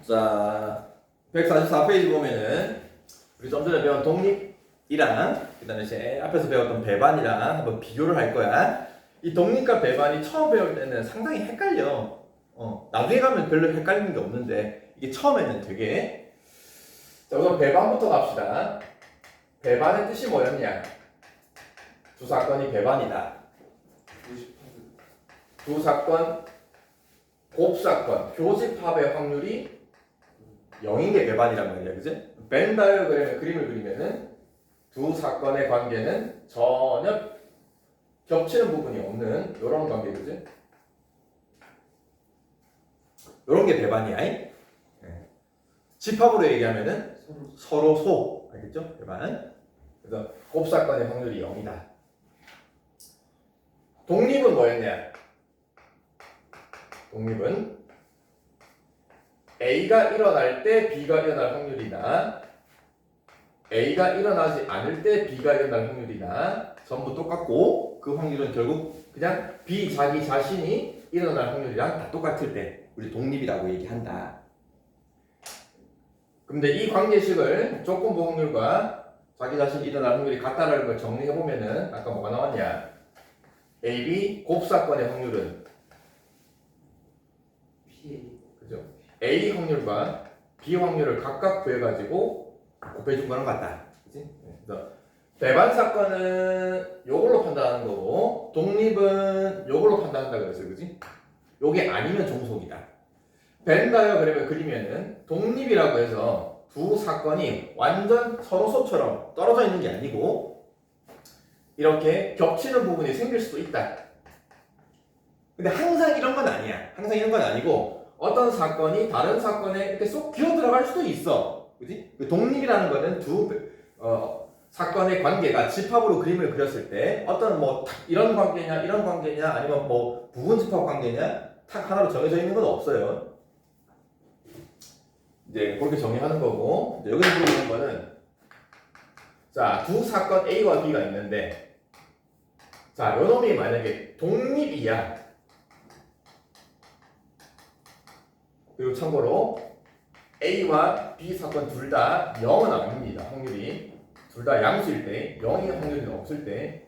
자, 144페이지 보면은 우리 좀 전에 배운 독립이랑 그다음에 이제 앞에서 배웠던 배반이랑 한번 비교를 할 거야. 이 독립과 배반이 처음 배울 때는 상당히 헷갈려. 나중에 가면 별로 헷갈리는 게 없는데 이게 처음에는 되게. 자, 우선 배반부터 갑시다. 배반의 뜻이 뭐였냐? 두 사건이 배반이다. 두 사건 곱사건 교집합의 확률이 0인 게 배반이란 말이야, 그지? 벤 다이어그램의 그림을 그리면은 두 사건의 관계는 전혀 겹치는 부분이 없는 이런 관계, 그지? 이런 게 배반이야. 네. 집합으로 얘기하면은 서로 소, 알겠죠? 배반. 그래서 곱사건의 확률이 0이다. 독립은 뭐였냐? 독립은 A가 일어날 때 B가 일어날 확률이나 A가 일어나지 않을 때 B가 일어날 확률이나 전부 똑같고 그 확률은 결국 그냥 B 자기 자신이 일어날 확률이랑 다 똑같을 때 우리 독립이라고 얘기한다. 근데 이 관계식을 조건부 확률과 자기 자신이 일어날 확률이 같다라는 걸 정리해보면은 아까 뭐가 나왔냐? AB 곱사건의 확률은 그죠? A 확률과 B 확률을 각각 구해가지고 곱해준 거랑 같다. 그치? 그래서 배반 사건은 요걸로 판단하는 거고 독립은 요걸로 판단한다 그랬어요. 그지? 요게 아니면 종속이다. 벤 다이어그램을 그리면은 독립이라고 해서 두 사건이 완전 서로 소처럼 떨어져 있는 게 아니고 이렇게 겹치는 부분이 생길 수도 있다. 근데 항상 이런 건 아니야. 항상 이런 건 아니고 어떤 사건이 다른 사건에 이렇게 쏙 기어 들어갈 수도 있어. 그지? 독립이라는 거는 사건의 관계가 집합으로 그림을 그렸을 때 어떤 뭐 이런 관계냐 이런 관계냐 아니면 뭐 부분 집합 관계냐 탁 하나로 정해져 있는 건 없어요. 이제 그렇게 정의하는 거고 여기서 보는 거는 자, 두 사건 A와 B가 있는데 자, 요 놈이 만약에 독립이야. 그리고 참고로 A와 B 사건 둘 다 0은 아닙니다. 확률이 둘 다 양수일 때 0의 확률이 없을 때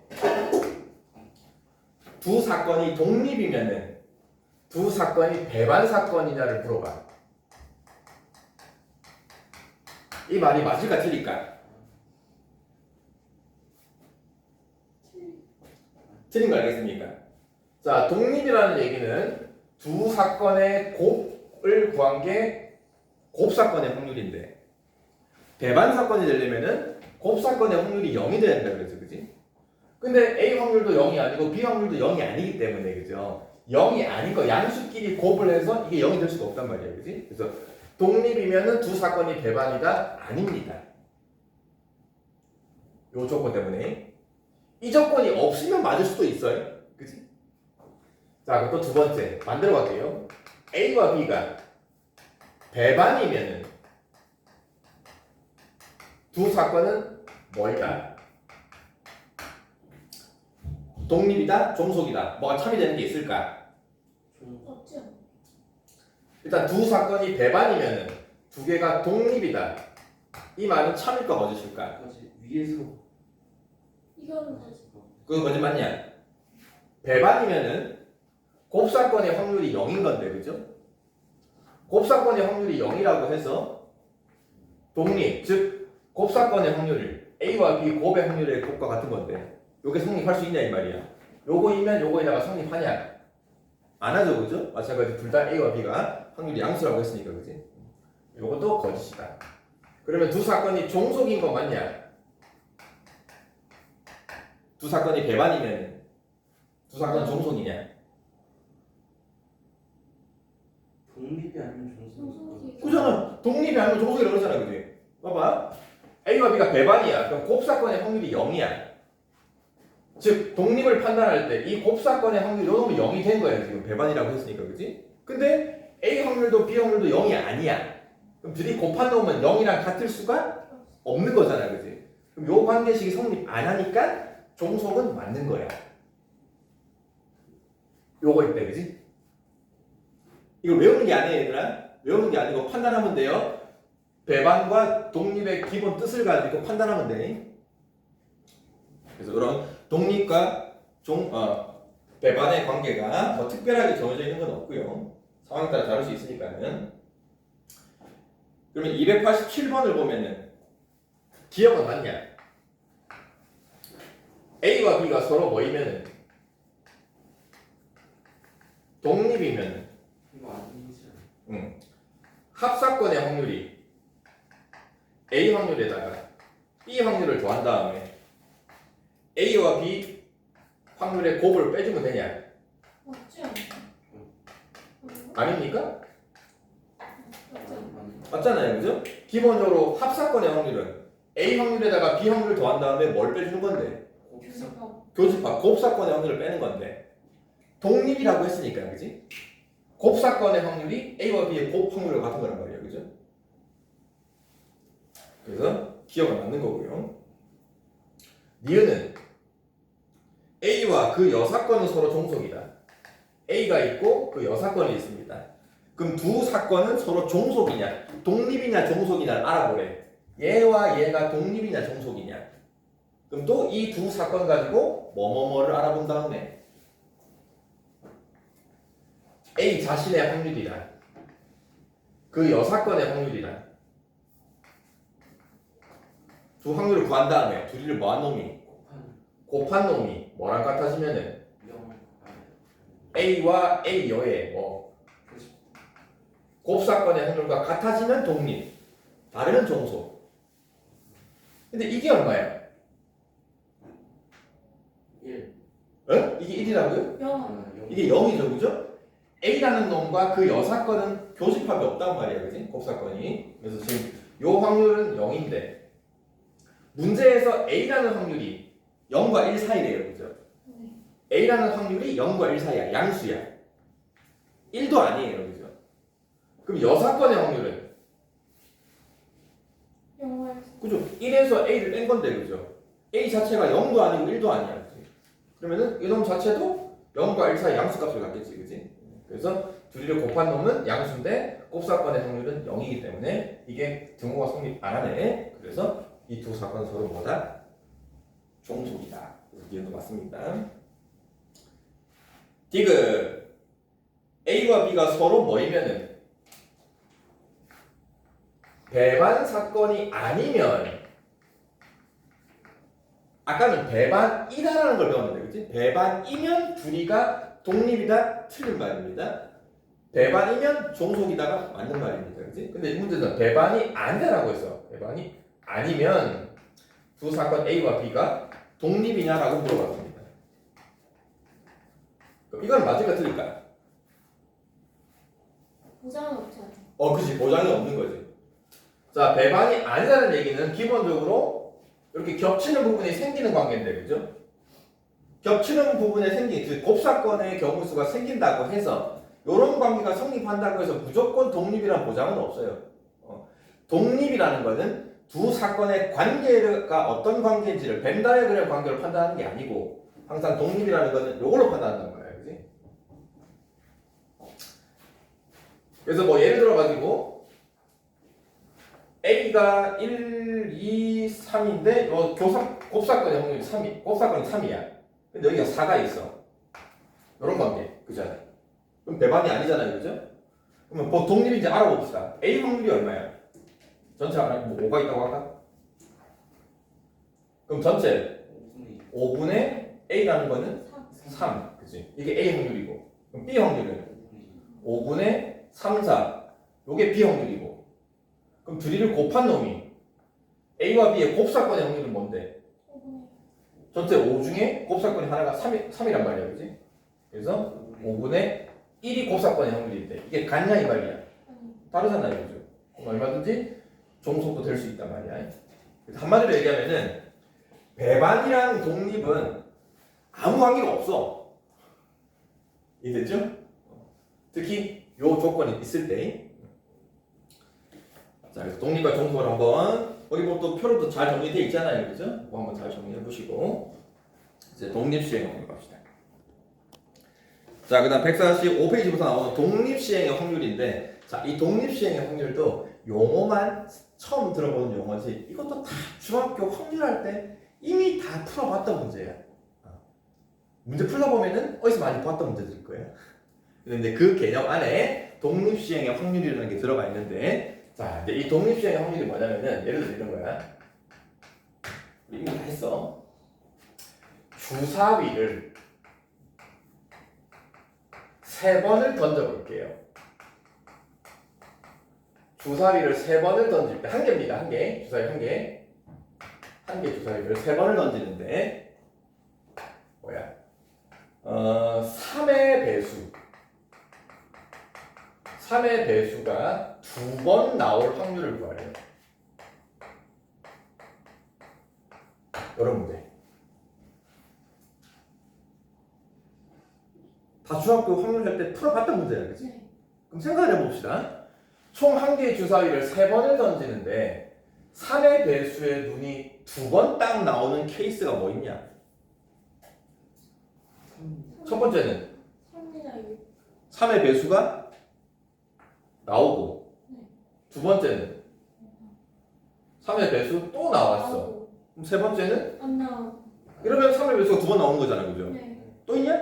두 사건이 독립이면은 두 사건이 배반 사건이냐를 물어봐. 이 말이 맞을까 틀릴까? 틀린 거 알겠습니까? 자, 독립이라는 얘기는 두 사건의 곱을 구한 게 곱사건의 확률인데 배반 사건이 되려면은 곱사건의 확률이 0이 돼야 된다 그랬죠, 그지? 근데 A 확률도 0이 아니고 B 확률도 0이 아니기 때문에, 그죠? 0이 아닌 거 양수끼리 곱을 해서 이게 0이 될 수가 없단 말이에요, 그지? 그래서 독립이면은 두 사건이 배반이다? 아닙니다. 요 조건 때문에. 이 조건이 없으면 맞을 수도 있어요, 그지? 자, 그럼 또 두 번째 만들어 갈게요. A와 B가 배반이면은 두 사건은 뭐이다? 독립이다? 종속이다? 뭐가 참이 되는 게 있을까? 없죠. 일단 두 사건이 배반이면은 두 개가 독립이다. 이 말은 참일까 거짓일까? 위에서 이거는 다시. 그거 거짓 맞냐? 배반이면은 곱사건의 확률이 0인 건데, 그죠? 곱사건의 확률이 0이라고 해서 독립, 즉 곱사건의 확률 A와 B 곱의 확률의 곱과 같은 건데 요게 성립할 수 있냐 이 말이야. 요거이면 요거에다가 성립하냐? 안 하죠, 그죠? 마찬가지 둘 다 A와 B가 확률이 양수라고 했으니까, 그지? 요것도 거짓이다. 그러면 두 사건이 종속인 거 맞냐? 두 사건이 배반이면 두 사건은 종속이냐? 독립이 아니면 종속이. 그잖아. 독립이 아니면 종속이라고 그러잖아, 그지? 봐봐. A와 B가 배반이야. 그럼 곱사건의 확률이 0이야. 즉 독립을 판단할 때 이 곱사건의 확률이 요놈이 0이 된 거야. 지금 배반이라고 했으니까, 그지? 근데 A 확률도 B 확률도 0이 아니야. 그럼 둘이 곱한 놈은 0이랑 같을 수가 없는 거잖아, 그지? 그럼 요 관계식이 성립 안 하니까 종속은 맞는 거야. 요거 있다, 그지? 이걸 외우는 게 아니야, 얘들아. 외우는 게 아니고 판단하면 돼요. 배반과 독립의 기본 뜻을 가지고 판단하면 돼. 그래서 그런 독립과 배반의 관계가 뭐 특별하게 정해져 있는 건 없고요. 상황에 따라 다를 수 있으니까는. 그러면 287번을 보면은 기억은 맞냐? A와 B가 서로 모이면은 독립이면은 이거 아니지. 합사건의 확률이 A 확률에다가 B 확률을 더한 다음에 A와 B 확률의 곱을 빼주면 되냐? 맞지 않나? 아닙니까? 맞지 않나? 맞잖아요, 그죠? 기본적으로 합사건의 확률은 A 확률에다가 B 확률을 더한 다음에 뭘 빼주는 건데? 교집합. 교집합, 곱사건의 확률을 빼는 건데 독립이라고 했으니까, 그지? 곱사건의 확률이 A와 B의 곱 확률과 같은 거란 말이에요, 그죠? 그래서 기억은 맞는 거고요. 니은은 A와 그 여사건은 서로 종속이다. A가 있고 그 여사건이 있습니다. 그럼 두 사건은 서로 종속이냐, 독립이냐, 종속이냐를 알아보래. 얘와 얘가 독립이냐, 종속이냐. 그럼 또 이 두 사건 가지고 뭐뭐뭐를 알아본 다음에 A 자신의 확률이란 그 여사건의 확률이란 두 확률을 구한 다음에 둘이를 뭐한 놈이 곱한 놈이 뭐랑 같아지면은 A와 A 여의 뭐 곱사건의 확률과 같아지면 독립, 다르면 종속. 근데 이게 얼마야? 1. 어? 이게 1이라고요? 영. 이게 0이죠, 그죠? A라는 놈과 그 여사건은 교집합이 없단 말이야, 그지? 곱사건이. 그래서 지금 요 확률은 0인데 문제에서 A라는 확률이 0과 1 사이래요, 그죠? 네. A라는 확률이 0과 1 사이야, 양수야. 1도 아니에요, 그죠? 그럼 여사건의 확률은 영월. 그죠? 1에서 A를 뺀 건데, 그죠? A 자체가 0도 아니고 1도 아니야, 그지? 그러면은 이놈 자체도 0과 1 사이 양수값을 갖겠지, 그지? 그래서 둘이를 곱한 놈은 양수인데 곱사건의 확률은 0이기 때문에 이게 등호가 성립 안 하네. 그래서 이 두 사건은 서로 뭐다? 종속이다. 그래서 이해도 맞습니다. 디귿 A와 B가 서로 모이면은 배반 사건이 아니면 아까는 배반이다라는 걸 배웠는데, 그치? 배반이면 둘이가 독립이다, 틀린 말입니다. 배반이면 종속이다가 맞는 말입니다, 그치? 근데 이 문제는 배반이 아니다라고 했어. 배반이 아니면 두 사건 A와 B가 독립이냐라고 물어봤습니다. 그럼 이건 맞을까 틀릴까? 보장은 없지 않나? 그치, 보장이 없는 거지. 자, 배반이 아니라는 얘기는 기본적으로 이렇게 겹치는 부분이 생기는 관계인데, 그죠? 겹치는 부분에 생긴 그 곱사건의 경우 수가 생긴다고 해서 이런 관계가 성립한다고 해서 무조건 독립이라는 보장은 없어요. 독립이라는 거는 두 사건의 관계가 어떤 관계인지를 벤 다이어그램 관계로 판단하는 게 아니고 항상 독립이라는 거는 이걸로 판단한단 말이야, 그지? 그래서 뭐 예를 들어 가지고 A가 1, 2, 3인데 곱사건의 확률이 3이, 곱사건이 3이야. 근데 여기가 4가 있어. 이런 관계, 그잖아. 그럼 배반이 아니잖아요, 그죠? 그러면 뭐 독립인지 알아봅시다. A 확률이 얼마야? 전체 하나 뭐 5가 있다고 할까? 그럼 전체 5분의 A라는 거는 3, 그치? 이게 A 확률이고, 그럼 B 확률은 5분의 3, 4. 요게 B 확률이고, 그럼 둘이를 곱한 놈이 A와 B의 곱사건의 확률은 뭔데? 전체 5 중에 곱사건이 하나가 3이란 말이야, 그지? 그래서 5분의 1이 곱사건의 확률인데 이게 같냐 이 말이야? 다르잖아요, 그죠? 그럼 얼마든지 종속도 될 수 있단 말이야. 그래서 한마디로 얘기하면은 배반이랑 독립은 아무 관계가 없어. 이해됐죠? 특히 요 조건이 있을 때. 자, 그래서 독립과 종속을 한번 거기 뭐 또 표로도 잘 정리되어 있잖아요, 그죠? 그거 한번 잘 정리해 보시고 이제 독립 시행에 넘어갑시다. 자, 그다음 145페이지부터 나오는 독립 시행의 확률인데 자, 이 독립시행의 확률도 용어만 처음 들어보는 용어지 이것도 다 중학교 확률할 때 이미 다 풀어봤던 문제야. 문제 풀다 보면은 어디서 많이 봤던 문제들일 거예요. 근데 그 개념 안에 독립시행의 확률이라는 게 들어가 있는데, 자, 이제 이 독립시행의 확률이 뭐냐면은 예를 들어 이런 거야. 이미 다 했어. 주사위를 3번을 던져볼게요. 주사위를 3번을 던질 때, 한 개입니다. 한 개. 주사위 한 개. 한 개 주사위를 3번을 던지는데, 뭐야? 3의 배수. 3의 배수가 2번 나올 확률을 구하래요. 이런 문제. 다 중학교 확률 할 때 풀어봤던 문제야, 그치? 네. 그럼 생각을 해봅시다. 총 한 개의 주사위를 3번을 던지는데 3의 배수의 눈이 2번 딱 나오는 케이스가 뭐 있냐? 첫 번째는 3이나 6. 3의 배수가 나오고, 네. 두 번째는 3의 배수 또 나왔어. 그럼 세 번째는? 안 나오고. 이러면 3의 배수가 2번 나오는 거잖아, 그죠? 네. 또 있냐?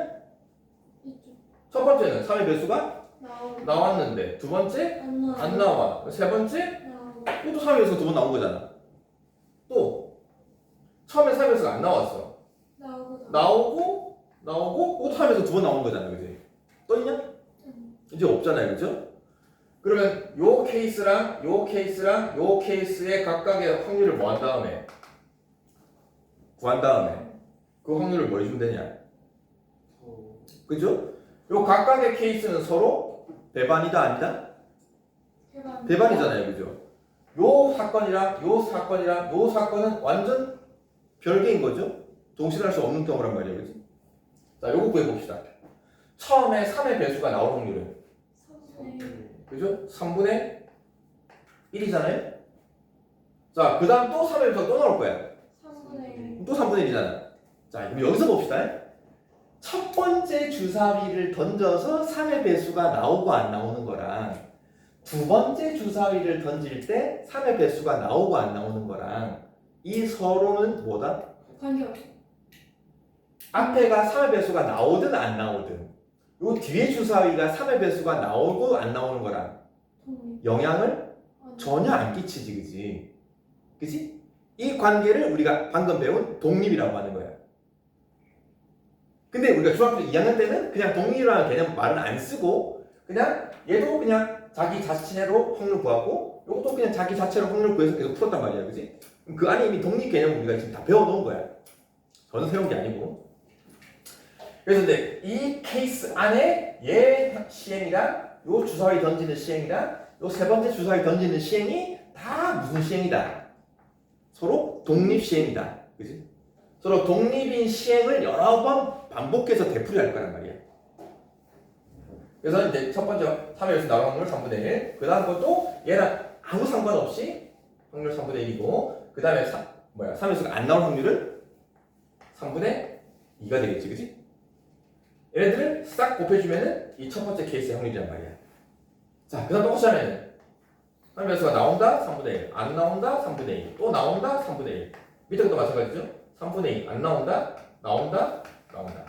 있죠. 첫 번째는 3의 배수가 나오고. 나왔는데 두 번째? 안 나오고. 안 나와. 세 번째? 나오고. 또 3의 배수가 2번 나온 거잖아. 또 처음에 3의 배수가 안 나왔어. 나오고 또 3의 배수 2번 나온 거잖아, 그지? 또 있냐? 이제 없잖아요, 그죠? 그러면 요 케이스랑 요 케이스랑 요 케이스의 각각의 확률을 뭐 한 다음에 구한 다음에 그 확률을 뭐 해주면 되냐? 그죠? 요 각각의 케이스는 서로 배반이다 아니다? 배반이잖아요, 그죠? 요 사건이랑 요 사건이랑 요 사건은 완전 별개인 거죠? 동시에 할 수 없는 경우란 말이에요, 그지? 자, 요거 구해봅시다. 처음에 3의 배수가 나올 확률은 3분의 그죠? 3분의 1이잖아요? 자, 그 다음 또 3의 배수가 또 나올 거야. 3분의 또 3분의 1이잖아. 자, 그럼 여기서 봅시다. 첫 번째 주사위를 던져서 3의 배수가 나오고 안 나오는 거랑 두 번째 주사위를 던질 때 3의 배수가 나오고 안 나오는 거랑 이 서로는 뭐다? 관계없어. 앞에가 3의 배수가 나오든 안 나오든 요 뒤에 주사위가 3의 배수가 나오고 안 나오는 거랑 독립. 영향을 전혀 안 끼치지, 그지? 그지? 이 관계를 우리가 방금 배운 독립이라고 하는 거야. 근데 우리가 중학교 2학년 때는 그냥 독립이라는 개념 말은 안 쓰고 그냥 얘도 그냥 자기 자체로 확률 구하고 이것도 그냥 자기 자체로 확률 구해서 계속 풀었단 말이야, 그지? 그 안에 이미 독립 개념을 우리가 지금 다 배워놓은 거야. 저는 새로운 게 아니고. 그래서 이제 이 케이스 안에 얘 시행이랑 요 주사위 던지는 시행이랑 요 세 번째 주사위 던지는 시행이 다 무슨 시행이다? 서로 독립 시행이다, 그지? 서로 독립인 시행을 여러 번 반복해서 되풀이할 거란 말이야. 그래서 이제 첫 번째 3의 나올 확률 3분의 1. 그 다음 것도 얘랑 아무 상관없이 확률 3분의 1이고 그 다음에 3의 안 나올 확률은 3분의 2가 되겠지, 그지? 얘네들을 싹 곱해주면은 이 첫 번째 케이스의 확률이란 말이야. 자, 그 다음 똑같이 하면은 3의 수가 나온다 3분의 1, 안 나온다 3분의 1, 또 나온다 3분의 1. 밑에 것도 마찬가지죠. 3분의 2, 안 나온다, 나온다, 나온다.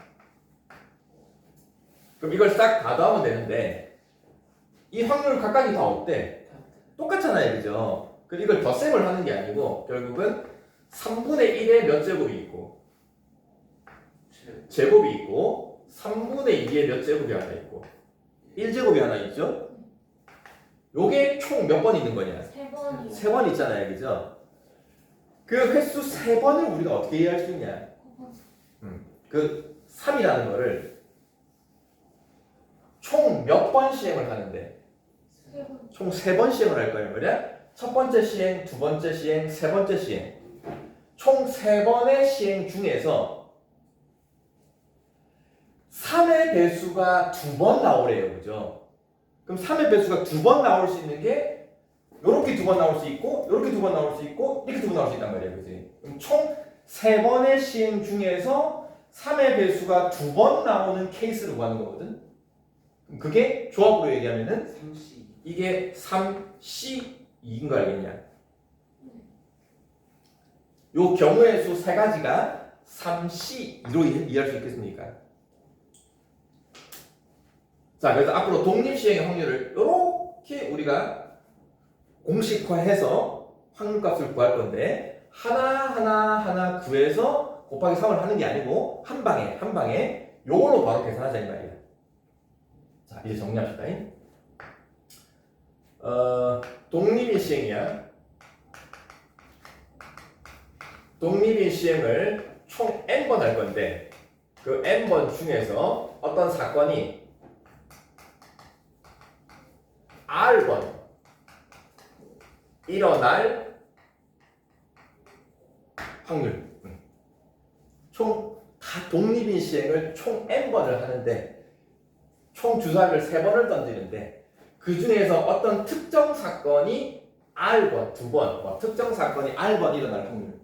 그럼 이걸 싹 다 더하면 되는데 이 확률 각각이 다 어때? 똑같잖아요, 그죠? 그럼 이걸 덧셈을 하는 게 아니고 결국은 3분의 1에 몇 제곱이 있고 제곱이 있고 3분의 2에 몇 제곱이 하나 있고 1제곱이 하나 있죠? 요게 총 몇 번 있는 거냐? 3번이요. 3번 있잖아요, 그죠? 그 횟수 3번을 우리가 어떻게 이해할 수 있냐? 그 3이라는 거를 총 몇 번 시행을 하는데 3번. 총 3번 시행을 할 거예요, 뭐냐? 첫 번째 시행, 두 번째 시행, 세 번째 시행. 총 3번의 시행 중에서 3의 배수가 2번 나오래요, 그죠? 그럼 3의 배수가 2번 나올 수 있는 게 요렇게 2번 나올 수 있고 요렇게 2번 나올 수 있고 이렇게 2번 나올 수 있단 말이에요, 그지? 그럼 총 3번의 시행 중에서 3의 배수가 2번 나오는 케이스를 구하는 거거든? 그럼 그게 조합으로 얘기하면은 3C 이게 3C2인 거 알겠냐? 요 경우의 수 세 가지가 3C2로 이해할 수 있겠습니까? 자, 그래서 앞으로 독립시행의 확률을 이렇게 우리가 공식화해서 확률값을 구할 건데 하나 구해서 곱하기 3을 하는 게 아니고 한 방에 요걸로 바로 계산하자 이 말이야. 자, 이제 정리합시다. 독립인 시행이야. 독립인 시행을 총 n번 할 건데 그 n번 중에서 어떤 사건이 r번 일어날 확률 총 다 독립인 시행을 총 n번을 하는데 총 주사를 3번을 던지는데 그 중에서 어떤 특정 사건이 r번, 2번, 뭐 특정 사건이 r번 일어날 확률.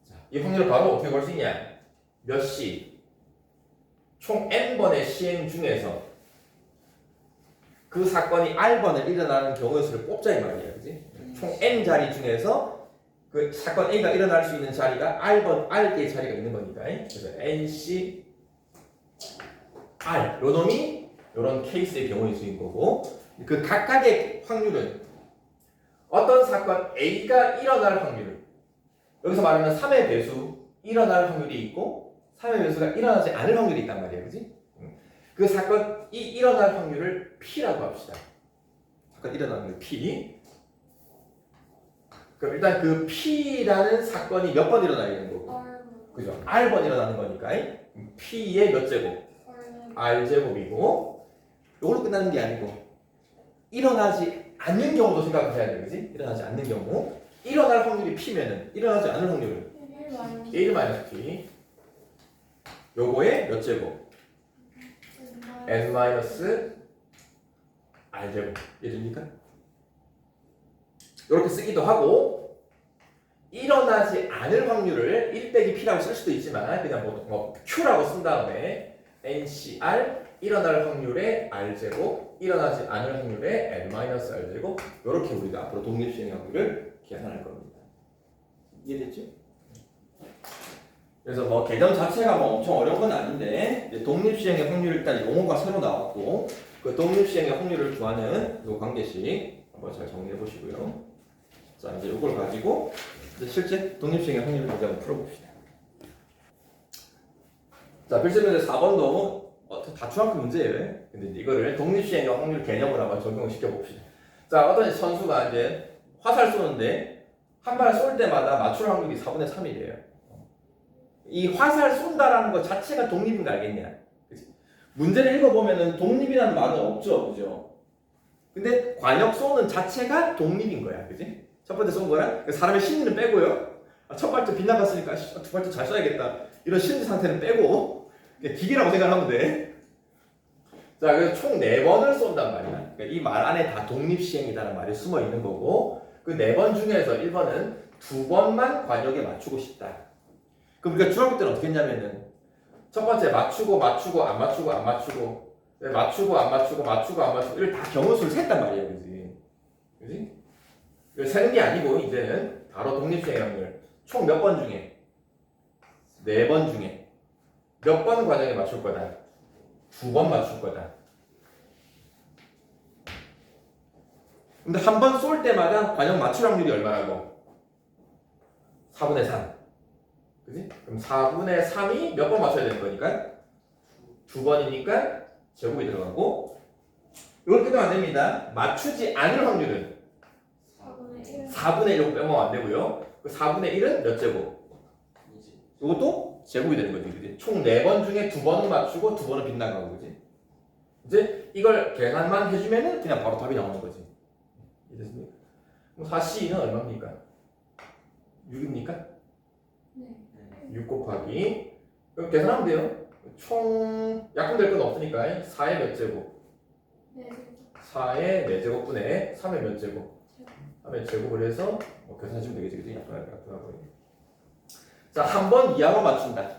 자, 이 확률을 바로 어떻게 볼 수 있냐? 몇 시? 총 n번의 시행 중에서 그 사건이 r번을 일어나는 경우의 수를 뽑자 이 말이야, 그지? 총 n 자리 중에서 그 사건 A가 일어날 수 있는 자리가 R개의 자리가 있는 거니까. 그래서 NC R 요 놈이 요런 케이스의 경우의 수인 거고 그 각각의 확률은 어떤 사건 A가 일어날 확률 여기서 말하면 3의 배수 일어날 확률이 있고 3의 배수가 일어나지 않을 확률이 있단 말이야, 그지? 그 사건이 일어날 확률을 P라고 합시다. 사건 일어나는 확률 P. 그럼 일단 그 P라는 사건이 몇 번 일어나야 되는 거고, 그죠? R번 일어나는 거니까 P의 몇 제곱? R 제곱이고, 이걸로 끝나는 게 아니고 일어나지 않는 경우도 생각해야 돼, 그지? 일어나지 않는 경우, 일어날 확률이 P면은 일어나지 않을 확률은 1-P. 요거의 몇 제곱? n-r 제곱. 이해됩니까? 이렇게 쓰기도 하고 일어나지 않을 확률을 1 빼기 P라고 쓸 수도 있지만 그냥 뭐 Q라고 쓴 다음에 NCR 일어날 확률의 R제곱 일어나지 않을 확률의 n-R제곱 이렇게 우리가 앞으로 독립시행의 확률을 계산할 겁니다. 이해됐죠? 그래서 뭐 개념 자체가 뭐 엄청 어려운 건 아닌데 독립시행의 확률 일단 용어가 새로 나왔고 그 독립시행의 확률을 구하는 요 관계식 한번 잘 정리해 보시고요. 자, 이제 이걸 가지고 이제 실제 독립시행의 확률을 이제 한번 풀어봅시다. 자, 필수 문제 4번도 다 중학교 문제예요. 근데 이제 이거를 독립시행의 확률 개념을 한번 적용을 시켜봅시다. 자, 어떤 선수가 이제 화살 쏘는데 한 발 쏠 때마다 맞출 확률이 4분의 3이래요. 이 화살 쏜다라는 것 자체가 독립인 거 알겠냐? 그치? 문제를 읽어보면은 독립이라는 말은 없죠, 그죠? 근데 관역 쏘는 자체가 독립인 거야, 그지? 첫 번째 쏜 거야? 사람의 심리는 빼고요. 첫 발도 빗나갔으니까 두 발도 잘 쏴야겠다. 이런 심리 상태는 빼고 기계라고 생각하면 돼. 자, 그래서 총 4번을 쏜단 말이야. 그러니까 이 말 안에 다 독립시행이라는 말이 숨어 있는 거고 그 4번 중에서 1번은 2번만 관역에 맞추고 싶다. 그럼 우리가 중학교 때는 어떻게 했냐면은 첫 번째 맞추고 안 맞추고 안 맞추고 이걸 다 경우수를 셌단 말이야, 그지? 그지? 이걸 세는 게 아니고 이제는 바로 독립시행의 확률 총 몇 번 중에 4번 중에 몇 번 과정에 맞출 거다? 2번 맞출 거다. 근데 한 번 쏠 때마다 과정 맞출 확률이 얼마라고? 4분의 3. 그지? 그럼 4분의 3이 몇 번 맞춰야 되는 거니까? 2번이니까 제곱이 들어가고 이걸 끝내면 안 됩니다. 맞추지 않을 확률은 4분의 1로 빼면 안 되고요. 그 4분의 1은 몇 제곱? 이것도 제곱이 되는 거지, 그지? 총 4번 중에 2번은 맞추고 2번은 빗나가고, 그지? 이제 이걸 계산만 해주면은 그냥 바로 답이 나오는 거지. 이해됐습니까? 그럼 4C는 얼마입니까? 6입니까? 네. 6 곱하기 그럼 계산하면 돼요. 총 약분될 건 없으니까 4의 몇 제곱? 네. 4의 4제곱 분의 3의 몇 제곱? 3의 제곱을 해서 계산해주면 되겠지, 그지? 약분하고. 자, 한 번 이하로 맞춘다.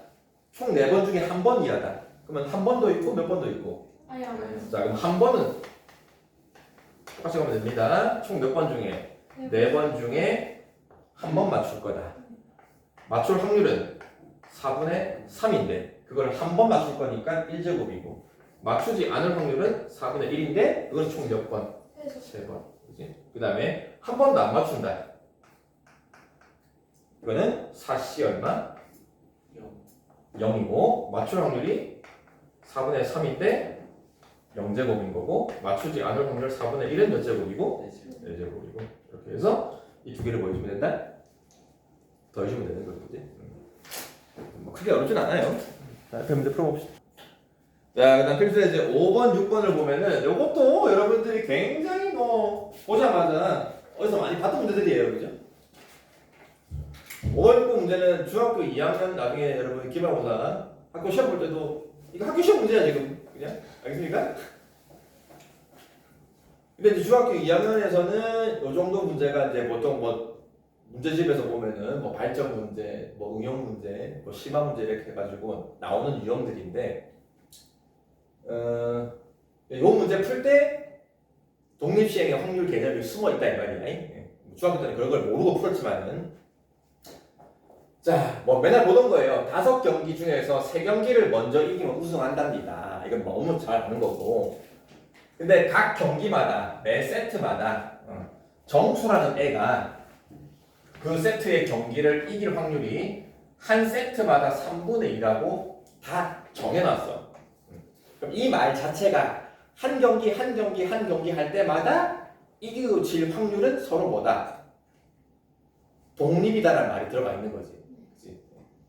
총 4번 중에 한 번 이하다. 그러면 한 번도 있고 몇 번도 있고. 아야. 자, 그럼 한 번은 똑같이 가면 됩니다. 총 몇 번 중에? 4번 중에 한 번 맞출 거다. 맞출 확률은 4분의 3인데 그걸 한 번 맞출 거니까 1제곱이고 맞추지 않을 확률은 4분의 1인데 그건 총 몇 번? 3번. 그지? 그 다음에 한 번도 안 맞춘다. 이거는 4C 얼마? 0이고 맞출 확률이 4분의 3인데 0제곱인 거고 맞추지 않을 확률 4분의 1은 몇 제곱이고? 4제곱이고 이렇게 해서 이 두 개를 뭐 해주면 된다? 더 해주면 되는 거지. 그지? 뭐 크게 어렵진 않아요. 자, 그럼 문제 풀어봅시다. 자, 그 다음 필수에 이제 5번, 6번을 보면은 이것도 여러분들이 굉장히 뭐 보자마자 어디서 많이 봤던 문제들이에요. 그죠? 5번, 6번 문제는 중학교 2학년 나중에 여러분 기말고사 학교 시험 볼 때도 이거 학교 시험 문제야 지금 그냥 알겠습니까? 근데 이제 중학교 2학년에서는 요 정도 문제가 이제 보통 뭐 문제집에서 보면은 뭐 발전 문제, 뭐 응용 문제, 뭐 심화 문제 이렇게 해가지고 나오는 유형들인데, 요 문제 풀 때 독립시행의 확률 개념이 숨어 있다 이 말이야. 예. 중학교 때는 그런 걸 모르고 풀었지만은, 자, 뭐 맨날 보던 거예요. 5경기 중에서 3경기를 먼저 이기면 우승한답니다. 이건 너무 잘 아는 거고. 근데 각 경기마다 매 세트마다 정수라는 애가 그 세트의 경기를 이길 확률이 한 세트마다 3분의 2라고 다 정해놨어. 그럼 이 말 자체가 한 경기 할 때마다 이기고 질 확률은 서로 뭐다? 독립이다라는 말이 들어가 있는 거지. 그치?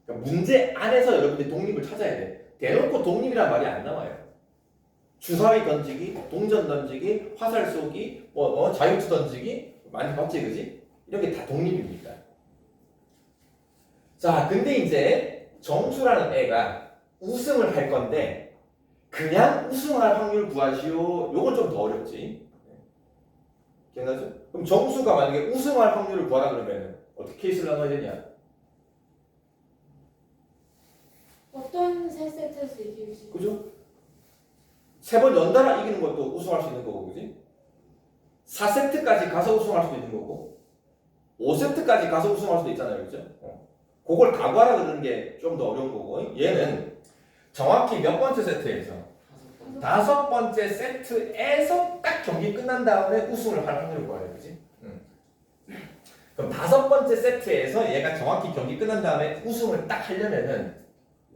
그러니까 문제 안에서 여러분들이 독립을 찾아야 돼. 대놓고 독립이라는 말이 안 나와요. 주사위 던지기, 동전 던지기, 화살 쏘기, 자유투 던지기 많이 봤지, 그지? 이런 게 다 독립입니다. 자, 근데 이제 정수라는 애가 우승을 할 건데 그냥 우승할 확률 구하시오. 요건 좀 더 어렵지. 기억나죠? 그럼 정수가 만약에 우승할 확률을 구하라 그러면 어떻게 케이스를 나눠야 되냐? 어떤 세 세트에서 이길지. 그죠? 3번 연달아 이기는 것도 우승할 수 있는 거고, 그지? 4세트까지 가서 우승할 수도 있는 거고 5세트까지 가서 우승할 수도 있잖아요, 그죠? 그걸 다 구하라 그러는 게 좀 더 어려운 거고 얘는 정확히 몇 번째 세트에서 5번째 세트에서 딱 경기 끝난 다음에 우승을 할 확률을 구하래, 그지? 그럼 5번째 세트에서 얘가 정확히 경기 끝난 다음에 우승을 딱 하려면은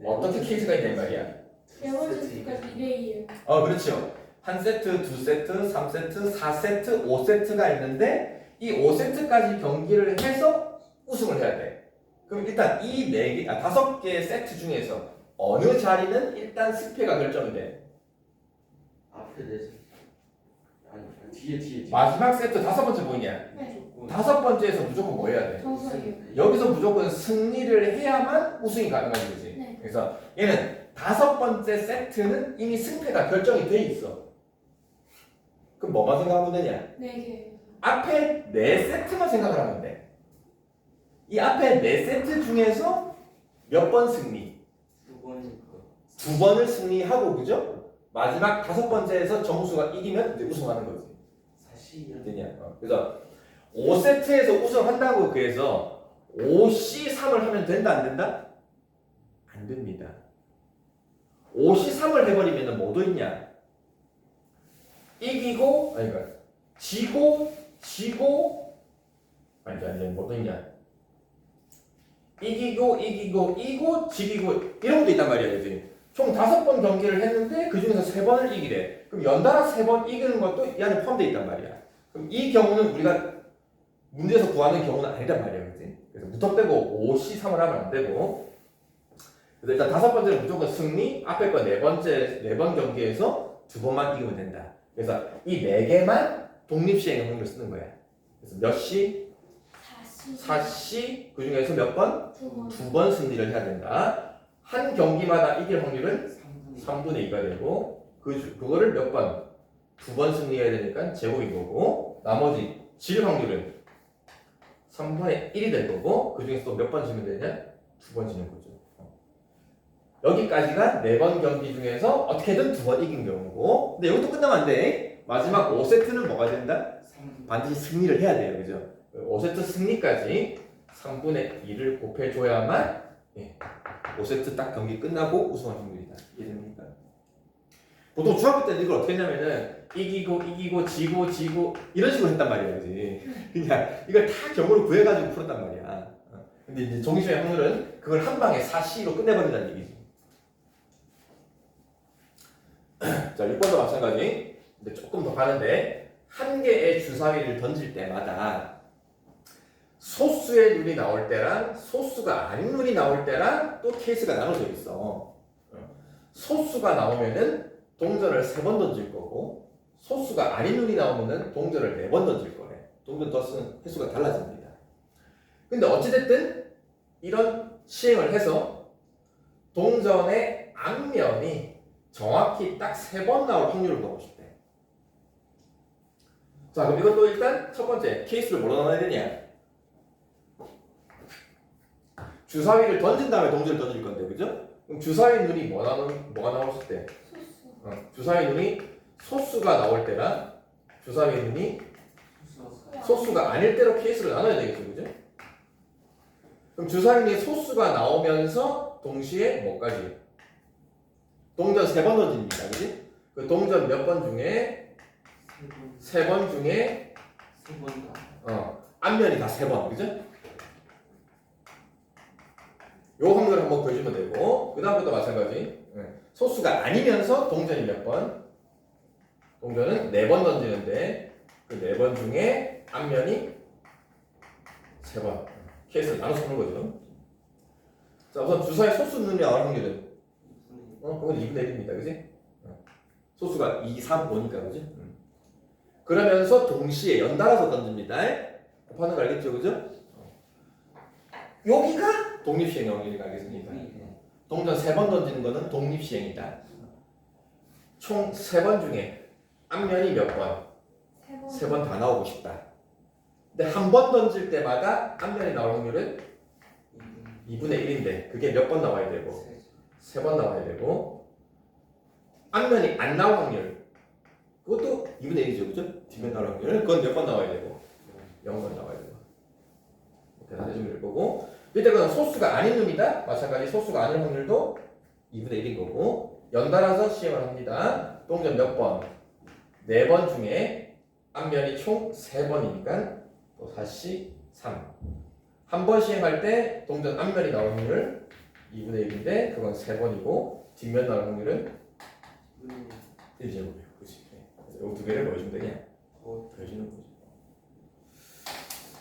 어떻게 케이스가 있냐 이 말이야. 4번째 세트까지 2대2예요. 그렇죠. 한 세트, 2세트, 3세트, 4세트, 5세트가 있는데 이 5세트까지 경기를 해서 우승을 해야 돼. 그럼 일단 이 5개 세트 중에서 어느 자리는 일단 승패가 결정이 돼. 앞에 내지. 아니 뒤에. 마지막 세트 5번째 보이냐? 네. 5번째에서 무조건 뭐 해야 돼? 정수예요. 여기서 무조건 승리를 해야만 우승이 가능한 거지. 네. 그래서 얘는 5번째 세트는 이미 승패가 결정이 돼 있어. 그럼 뭐만 생각하면 되냐? 4개. 앞에 4세트만 생각을 하면 돼. 이 앞에 4세트 중에서 몇 번 승리? 2번이니까. 2번을 승리하고, 그죠? 마지막 5번째에서 정수가 이기면 이제 우승하는 거지. 사실 되냐? 그래서 5세트에서 우승한다고 그래서 5C3을 하면 된다, 안 된다? 안 됩니다. 5C3을 해버리면 뭐도 있냐? 이기고, 아니, 그러니까 지고, 아니, 뭐도 있냐? 이기고, 지기고, 이런 것도 있단 말이야, 그지? 총 5번 경기를 했는데 그 중에서 3번을 이기래. 그럼 연달아 3번 이기는 것도 이 안에 포함되어 있단 말이야. 그럼 이 경우는 우리가 문제에서 구하는 경우는 아니란 말이야, 그지? 그래서 무턱 빼고 5C3을 하면 안 되고. 그래서 일단 5번째는 무조건 승리, 앞에 거 4번 경기에서 2번만 이기면 된다. 그래서 이 4개만 독립시행의 확률을 쓰는 거야. 그래서 몇 시? 4시. 그 중에서 몇 번? 2번. 2번 승리를 해야 된다. 한 경기마다 이길 확률은 3분의 2가 되고 그거를 몇 번? 2번 승리해야 되니까 제곱인 거고 나머지 질 확률은 3분의 1이 될 거고 그 중에서 또 몇 번 지면 되냐? 2번 지는 거죠. 여기까지가 4번 경기 중에서 어떻게든 2번 이긴 경우고 근데 여기도 끝나면 안 돼. 마지막 5세트는 뭐가 된다? 3. 반드시 승리를 해야 돼요. 그죠? 5세트 승리까지 3분의 2를 곱해줘야만 5세트 딱 경기 끝나고 우승할 확률이다. 이해됩니까? 보통 중학교 때는 이걸 어떻게 했냐면은 이기고 지고 이런 식으로 했단 말이야. 그지? 그냥 이걸 다 경우를 구해가지고 풀었단 말이야. 근데 이제 정시의 확률은 그걸 한 방에 4C로 끝내버린다는 얘기지. 자, 6번도 마찬가지. 근데 조금 더 가는데 한 개의 주사위를 던질 때마다 소수의 눈이 나올 때랑 소수가 아닌 눈이 나올 때랑 또 케이스가 나눠져 있어. 소수가 나오면은 동전을 3번 던질 거고 소수가 아닌 눈이 나오면은 동전을 4번 던질 거래. 동전 덧은 횟수가 달라집니다. 근데 어찌됐든 이런 시행을 해서 동전의 앞면이 정확히 딱 3번 나올 확률을 보고 싶대. 자, 그럼 이것도 일단 첫 번째 케이스를 뭐로 나눠야 되냐? 주사위를 던진 다음에 동전을 던질 건데, 그죠? 그럼 주사위 눈이 뭐가 나왔을 때? 소수. 주사위 눈이 소수가 나올 때랑 주사위 눈이 소수가 아닐 때로 케이스를 나눠야 되겠죠, 그죠? 그럼 주사위 눈이 소수가 나오면서 동시에 뭐까지? 동전 3번 던집니다, 그지? 그 동전 몇 번 중에 3번 중에 3번 다. 앞면이 다 3번, 그죠? 요 확률을 한번 보여주면 되고 그 다음부터 마찬가지. 소수가 아니면서 동전이 몇 번? 동전은 4번 던지는데 그 4번 중에 앞면이 3번. 케이스를 나눠서 푸는 거죠. 자, 우선 주사위 소수 눈이 나올 확률은 그건 2분의 1입니다, 그지? 소수가 2, 3, 5니까, 그지? 그러면서 동시에 연달아서 던집니다. 곱하는 거 알겠죠, 그죠? 여기가 독립시행의 확률이 알겠습니까? 동전 3번 던지는 거는 독립시행이다. 총 3번 중에 앞면이 몇 번? 3번 다 나오고 싶다. 근데 한 번 던질 때마다 앞면이 나올 확률은 2분의 1인데 그게 몇 번 나와야 되고 3번 나와야 되고 앞면이 안 나올 확률 그것도 2분의 1이죠, 그죠? 뒷면 나올 확률 그건 몇 번 나와야 되고 0번 나와야 되고 계산해주면 될 거고 밑에 거는 소수가 아닌 놈이다. 마찬가지 소수가 아닌 확률도 2분의 1인 거고 연달아서 시행을 합니다. 동전 몇 번? 4번 중에 앞면이 총 3번이니까 또 다시 3. 한 번 시행할 때 동전 앞면이 나올 확률 2분의 1인데 그건 3번이고 뒷면 나올 확률은 1제곱이에요. 그렇지. 그래서 이 두 개를 뭐 해주면 되냐? 더해주는 거죠.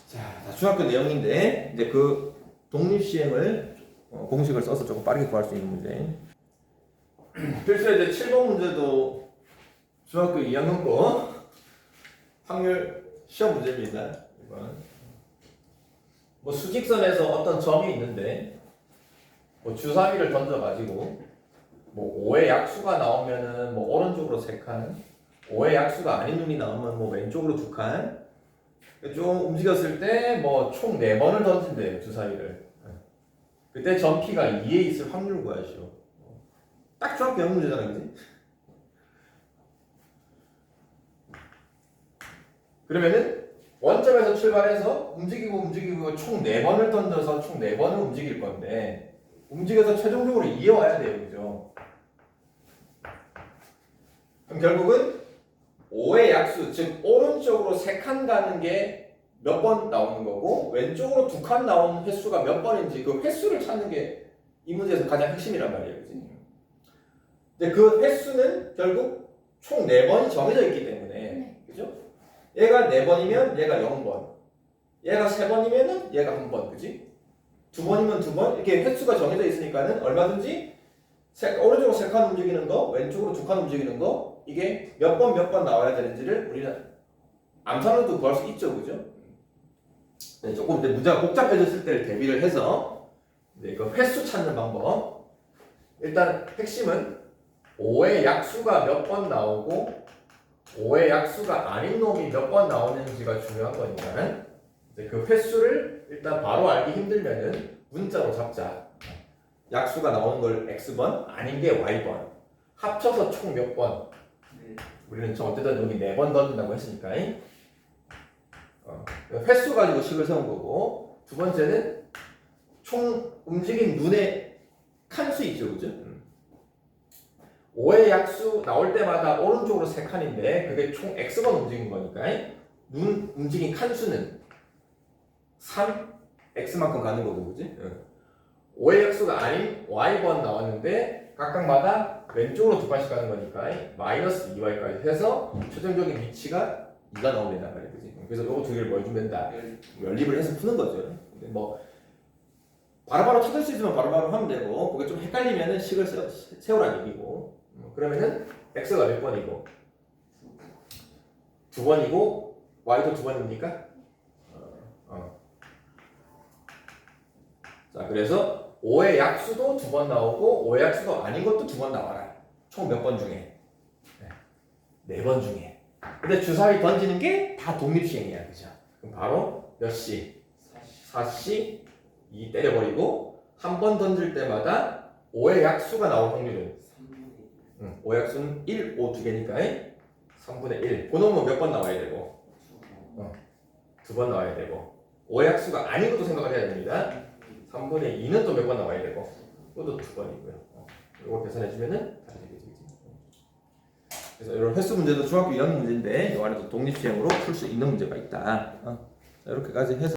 자, 다 중학교 내용인데 이제 그 독립시행을 공식을 써서 조금 빠르게 구할 수 있는 문제. 필수의 이제 7번 문제도 중학교 2학년 거 확률 시험 문제입니다. 이번 뭐 수직선에서 어떤 점이 있는데 뭐 주사위를 던져가지고 뭐 5의 약수가 나오면은 뭐 오른쪽으로 3칸, 5의 약수가 아닌 눈이 나오면 뭐 왼쪽으로 2칸. 좀 움직였을 때 뭐 총 4번을 던진대요, 주사위를. 그때 점피가 2에 있을 확률 구하시오. 딱 중학교 영어 문제잖아, 그지? 그러면은 원점에서 출발해서 움직이고 총 4번을 던져서 총 4번을 움직일 건데 움직여서 최종적으로 2에 와야 돼요, 그죠? 그럼 결국은 5의 약수, 즉 오른쪽으로 3칸 가는 게 몇 번 나오는 거고 왼쪽으로 2칸 나오는 횟수가 몇 번인지 그 횟수를 찾는 게 이 문제에서 가장 핵심이란 말이에요. 그치? 근데 그 횟수는 결국 총 4번이 정해져 있기 때문에 그죠? 얘가 4번이면 얘가 0번 얘가 3번이면 얘가 1번 그지? 2번이면 2번 이렇게 횟수가 정해져 있으니까는 얼마든지 오른쪽으로 3칸 움직이는 거 왼쪽으로 2칸 움직이는 거 이게 몇 번 나와야 되는지를 우리는 암산으로도 구할 수 있죠, 그죠? 네, 조금 이제 문제가 복잡해졌을 때를 대비를 해서 그 횟수 찾는 방법. 일단 핵심은 5의 약수가 몇 번 나오고 5의 약수가 아닌 놈이 몇 번 나오는지가 중요한 거니까 그 횟수를 일단 바로 알기 힘들면은 문자로 잡자. 약수가 나오는 걸 x번, 아닌 게 y번. 합쳐서 총 몇 번? 우리는 저 어쨌든 여기 4번 던진다고 했으니까 횟수 가지고 식을 세운 거고 두 번째는 총 움직인 눈의 칸수 있죠, 그죠? 5의 약수 나올 때마다 오른쪽으로 3칸인데 그게 총 x번 움직인 거니까 눈 움직인 칸수는 3, x만큼 가는 거고, 그지? 5의 약수가 아닌 y번 나왔는데 각각마다 왼쪽으로 2칸씩 가는 거니까 마이너스 2y까지 해서 최종적인 위치가 2가 나오면 된단 말이야, 그지? 그래서 요거 두 개를 뭐 해주면 된다? 연립을 해서 푸는 거죠. 근데 뭐 바로바로 찾을 수 있으면 바로바로 하면 되고 그게 좀 헷갈리면은 식을 세우라는 얘기고 그러면은 x가 몇 번이고 2번이고 y도 2번입니까? 자 그래서 5의 약수도 2번 나오고 5의 약수도 아닌 것도 2번 나와라. 총 몇 번 중에? 4번 중에. 근데 주사위 던지는 게 다 독립시행이야, 그죠? 그럼 바로 몇 시? 4시 2 때려버리고 한 번 던질 때마다 5의 약수가 나올 확률은 5의 약수는 1, 5 두 개니까 3분의 1 그놈은 몇 번 나와야 되고 2번 나와야 되고 5의 약수가 아닌 것도 생각을 해야 됩니다. 3분의 2는 또 몇 번 나와야 되고 그것도 2번이고요. 이거 계산해주면은 다 되겠지. 그래서 이런 횟수 문제도 중학교 2학년 문제인데 이 안에도 독립시행으로 풀 수 있는 문제가 있다. 이렇게까지 해서